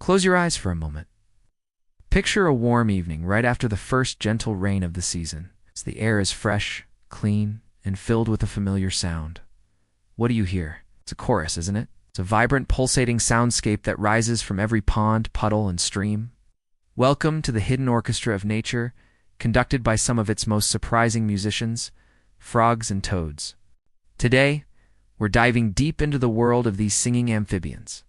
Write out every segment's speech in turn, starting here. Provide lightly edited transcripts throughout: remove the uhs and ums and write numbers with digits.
Close your eyes for a moment. Picture a warm evening right after the first gentle rain of the season. The air is fresh, clean, and filled with a familiar sound. What do you hear? It's a chorus, isn't it? It's a vibrant, pulsating soundscape that rises from every pond, puddle, and stream. Welcome to the hidden orchestra of nature, conducted by some of its most surprising musicians, frogs and toads. Today, we're diving deep into the world of these singing amphibians.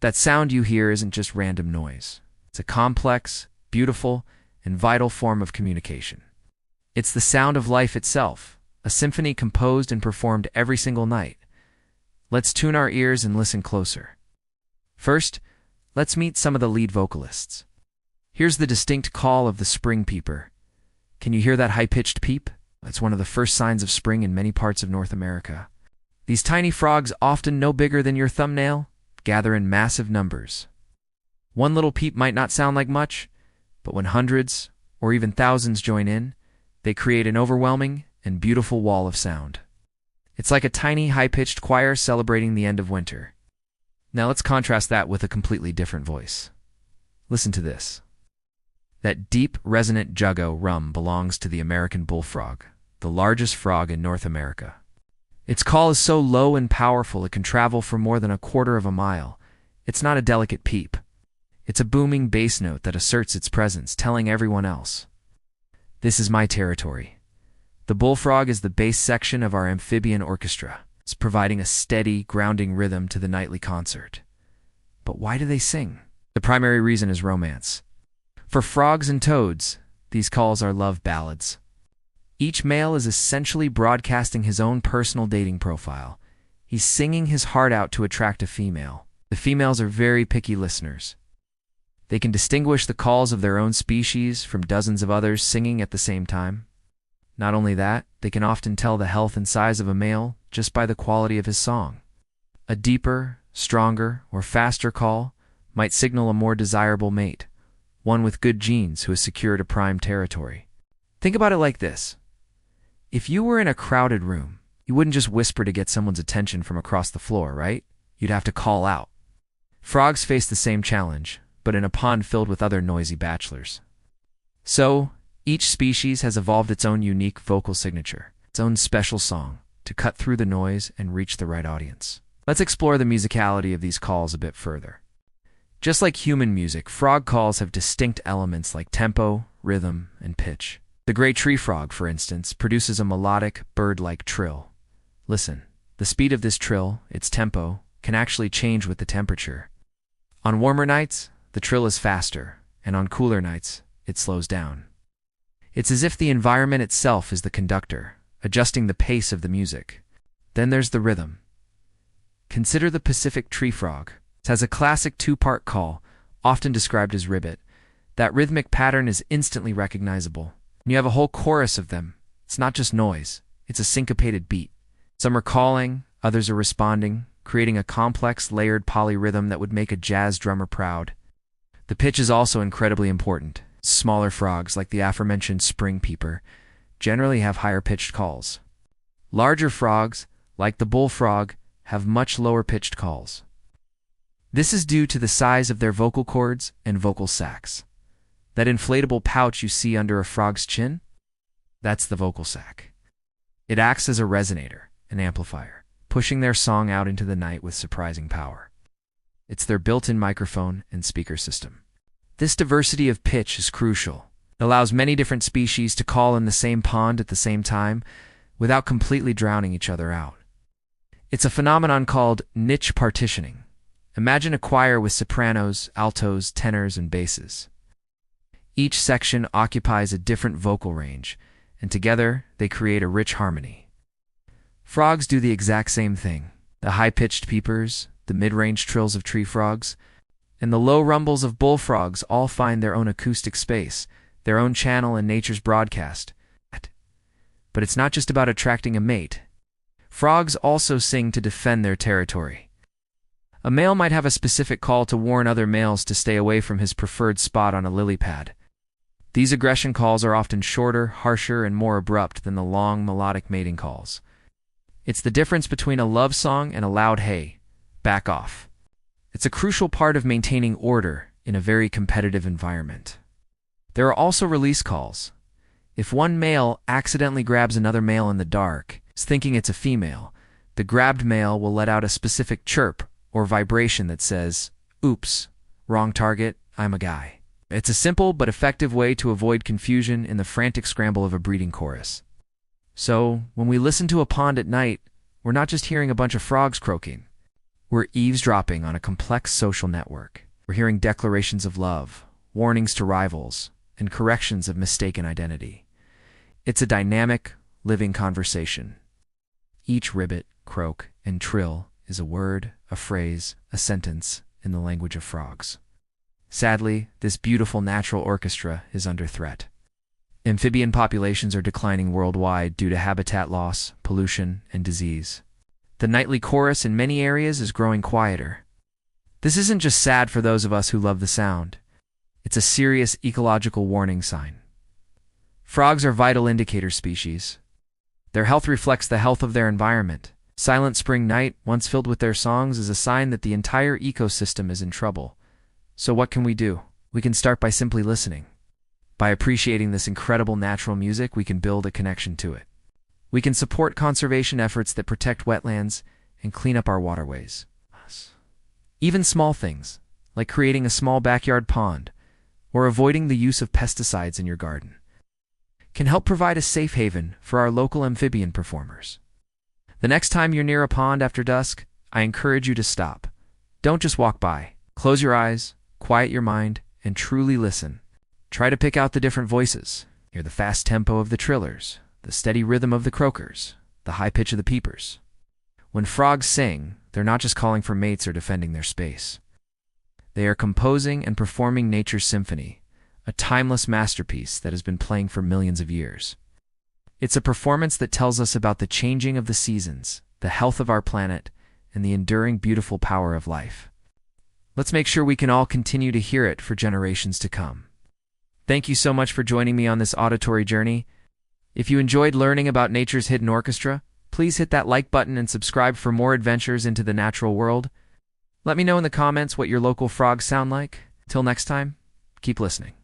That sound you hear isn't just random noise. It's a complex, beautiful, and vital form of communication. It's the sound of life itself, a symphony composed and performed every single night. Let's tune our ears and listen closer. First, let's meet some of the lead vocalists. Here's the distinct call of the spring peeper. Can you hear that high-pitched peep? It's one of the first signs of spring in many parts of North America. These tiny frogs, often no bigger than your thumbnail, gather in massive numbers. One little peep might not sound like much, but when hundreds or even thousands join in, they create an overwhelming and beautiful wall of sound. It's like a tiny, high-pitched choir celebrating the end of winter. Now let's contrast that with a completely different voice. Listen to this. That deep, resonant juggo rum belongs to the American bullfrog, the largest frog in North America. Its call is so low and powerful it can travel for more than a quarter of a mile. It's not a delicate peep. It's a booming bass note that asserts its presence, telling everyone else, "This is my territory." The bullfrog is the bass section of our amphibian orchestra. It's providing a steady, grounding rhythm to the nightly concert. But why do they sing? The primary reason is romance. For frogs and toads, these calls are love ballads. Each male is essentially broadcasting his own personal dating profile. He's singing his heart out to attract a female. The females are very picky listeners. They can distinguish the calls of their own species from dozens of others singing at the same time. Not only that, they can often tell the health and size of a male just by the quality of his song. A deeper, stronger, or faster call might signal a more desirable mate, one with good genes who has secured a prime territory. Think about it like this. If you were in a crowded room, you wouldn't just whisper to get someone's attention from across the floor, right? You'd have to call out. Frogs face the same challenge, but in a pond filled with other noisy bachelors. So, each species has evolved its own unique vocal signature, its own special song, to cut through the noise and reach the right audience. Let's explore the musicality of these calls a bit further. Just like human music, frog calls have distinct elements like tempo, rhythm, and pitch. The gray tree frog, for instance, produces a melodic, bird-like trill. Listen, the speed of this trill, its tempo, can actually change with the temperature. On warmer nights, the trill is faster, and on cooler nights, it slows down. It's as if the environment itself is the conductor, adjusting the pace of the music. Then there's the rhythm. Consider the Pacific tree frog. It has a classic two-part call, often described as ribbit. That rhythmic pattern is instantly recognizable. And you have a whole chorus of them. It's not just noise, it's a syncopated beat. Some are calling, others are responding, creating a complex, layered polyrhythm that would make a jazz drummer proud. The pitch is also incredibly important. Smaller frogs, like the aforementioned spring peeper, generally have higher-pitched calls. Larger frogs, like the bullfrog, have much lower-pitched calls. This is due to the size of their vocal cords and vocal sacs. That inflatable pouch you see under a frog's chin? That's the vocal sac. It acts as a resonator, an amplifier, pushing their song out into the night with surprising power. It's their built-in microphone and speaker system. This diversity of pitch is crucial. It allows many different species to call in the same pond at the same time without completely drowning each other out. It's a phenomenon called niche partitioning. Imagine a choir with sopranos, altos, tenors, and basses. Each section occupies a different vocal range, and together they create a rich harmony. Frogs do the exact same thing. The high-pitched peepers, the mid-range trills of tree frogs, and the low rumbles of bullfrogs all find their own acoustic space, their own channel in nature's broadcast. But it's not just about attracting a mate. Frogs also sing to defend their territory. A male might have a specific call to warn other males to stay away from his preferred spot on a lily pad. These aggression calls are often shorter, harsher, and more abrupt than the long, melodic mating calls. It's the difference between a love song and a loud "hey, back off." It's a crucial part of maintaining order in a very competitive environment. There are also release calls. If one male accidentally grabs another male in the dark, thinking it's a female, the grabbed male will let out a specific chirp or vibration that says, "Oops, wrong target, I'm a guy." It's a simple but effective way to avoid confusion in the frantic scramble of a breeding chorus. So, when we listen to a pond at night, we're not just hearing a bunch of frogs croaking. We're eavesdropping on a complex social network. We're hearing declarations of love, warnings to rivals, and corrections of mistaken identity. It's a dynamic, living conversation. Each ribbit, croak, and trill is a word, a phrase, a sentence in the language of frogs. Sadly, this beautiful natural orchestra is under threat. Amphibian populations are declining worldwide due to habitat loss, pollution, and disease. The nightly chorus in many areas is growing quieter. This isn't just sad for those of us who love the sound. It's a serious ecological warning sign. Frogs are vital indicator species. Their health reflects the health of their environment. Silent spring night, once filled with their songs, is a sign that the entire ecosystem is in trouble. So what can we do? We can start by simply listening. By appreciating this incredible natural music, we can build a connection to it. We can support conservation efforts that protect wetlands and clean up our waterways. Even small things, like creating a small backyard pond or avoiding the use of pesticides in your garden, can help provide a safe haven for our local amphibian performers. The next time you're near a pond after dusk, I encourage you to stop. Don't just walk by. Close your eyes, quiet your mind, and truly listen. Try to pick out the different voices. Hear the fast tempo of the trillers, the steady rhythm of the croakers, the high pitch of the peepers. When frogs sing, they're not just calling for mates or defending their space. They are composing and performing nature's symphony, a timeless masterpiece that has been playing for millions of years. It's a performance that tells us about the changing of the seasons, the health of our planet, and the enduring beautiful power of life. Let's make sure we can all continue to hear it for generations to come. Thank you so much for joining me on this auditory journey. If you enjoyed learning about nature's hidden orchestra, please hit that like button and subscribe for more adventures into the natural world. Let me know in the comments what your local frogs sound like. Till next time, keep listening.